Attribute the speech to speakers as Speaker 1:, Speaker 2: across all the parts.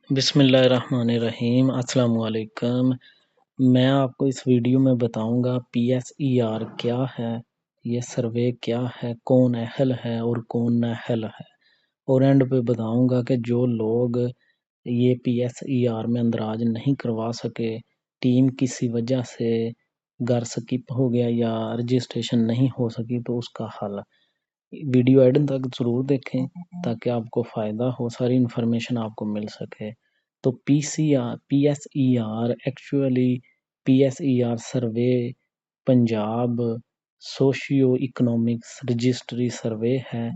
Speaker 1: بسم اللہ الرحمن الرحیم۔ السلام علیکم۔ میں آپ کو اس ویڈیو میں بتاؤں گا PSER کیا ہے، یہ سروے کیا ہے، کون اہل ہے اور کون نااہل ہے، اور اینڈ پہ بتاؤں گا کہ جو لوگ یہ PSER میں اندراج نہیں کروا سکے، ٹیم کسی وجہ سے گھر سکپ ہو گیا یا رجسٹریشن نہیں ہو سکی، تو اس کا حل۔ ویڈیو ایڈ تک ضرور دیکھیں تاکہ آپ کو فائدہ ہو، ساری انفارمیشن آپ کو مل سکے۔ تو PSER actually PSER survey Punjab socio economics registry survey ہے،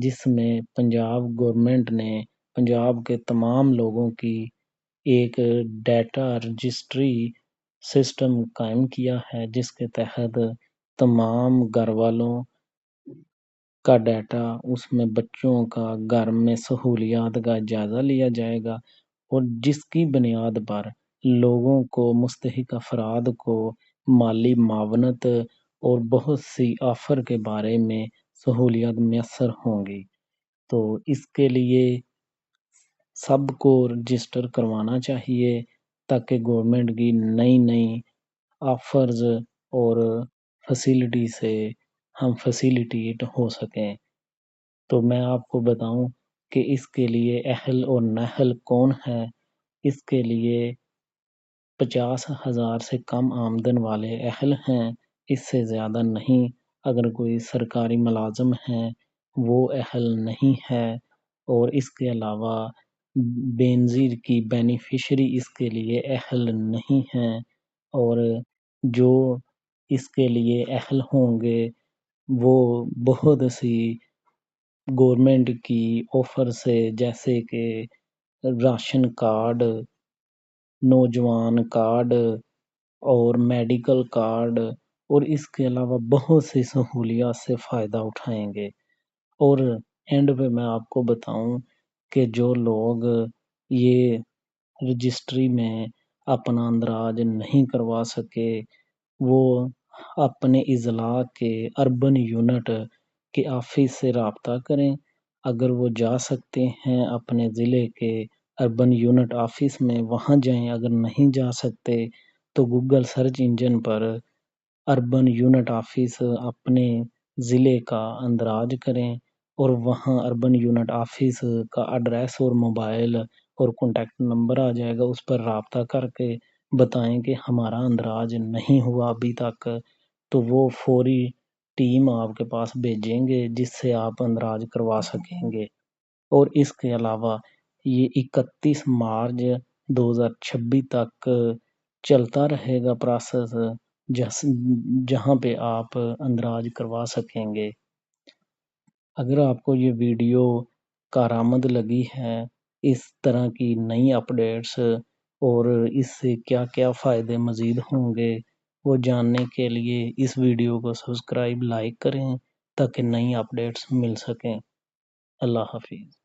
Speaker 1: جس میں پنجاب گورنمنٹ نے پنجاب کے تمام لوگوں کی ایک ڈیٹا رجسٹری سسٹم قائم کیا ہے، جس کے تحت تمام گھر والوں کا ڈیٹا، اس میں بچوں کا گھر میں سہولیات کا جائزہ لیا جائے گا، اور جس کی بنیاد پر لوگوں کو، مستحق افراد کو مالی معاونت اور بہت سی آفر کے بارے میں سہولیات میسر ہوں گی۔ تو اس کے لیے سب کو رجسٹر کروانا چاہیے تاکہ گورنمنٹ کی نئی نئی آفرز اور فیسیلٹی سے ہم فیسیلیٹیٹ ہو سکیں۔ تو میں آپ کو بتاؤں کہ اس کے لیے اہل اور نااہل کون ہے۔ اس کے لیے 50,000 سے کم آمدن والے اہل ہیں، اس سے زیادہ نہیں۔ اگر کوئی سرکاری ملازم ہیں وہ اہل نہیں ہے، اور اس کے علاوہ بینظیر کی بینیفیشری اس کے لیے اہل نہیں ہیں، اور جو اس کے لیے اہل ہوں گے وہ بہت سی گورنمنٹ کی آفر سے، جیسے کہ راشن کارڈ، نوجوان کارڈ اور میڈیکل کارڈ، اور اس کے علاوہ بہت سی سہولیات سے فائدہ اٹھائیں گے۔ اور اینڈ پہ میں آپ کو بتاؤں کہ جو لوگ یہ رجسٹری میں اپنا اندراج نہیں کروا سکے، وہ اپنے اضلاع کے اربن یونٹ کے آفس سے رابطہ کریں۔ اگر وہ جا سکتے ہیں اپنے ضلع کے اربن یونٹ آفس میں، وہاں جائیں۔ اگر نہیں جا سکتے تو گوگل سرچ انجن پر اربن یونٹ آفس اپنے ضلع کا اندراج کریں، اور وہاں اربن یونٹ آفس کا ایڈریس اور موبائل اور کانٹیکٹ نمبر آ جائے گا، اس پر رابطہ کر کے بتائیں کہ ہمارا اندراج نہیں ہوا ابھی تک، تو وہ فوری ٹیم آپ کے پاس بھیجیں گے جس سے آپ اندراج کروا سکیں گے۔ اور اس کے علاوہ یہ 31 مارچ 2026 تک چلتا رہے گا پروسیس، جہاں پہ آپ اندراج کروا سکیں گے۔ اگر آپ کو یہ ویڈیو کارآمد لگی ہے، اس طرح کی نئی اپڈیٹس اور اس سے کیا کیا فائدے مزید ہوں گے وہ جاننے کے لیے اس ویڈیو کو سبسکرائب، لائک کریں تاکہ نئی اپڈیٹس مل سکیں۔ اللہ حافظ۔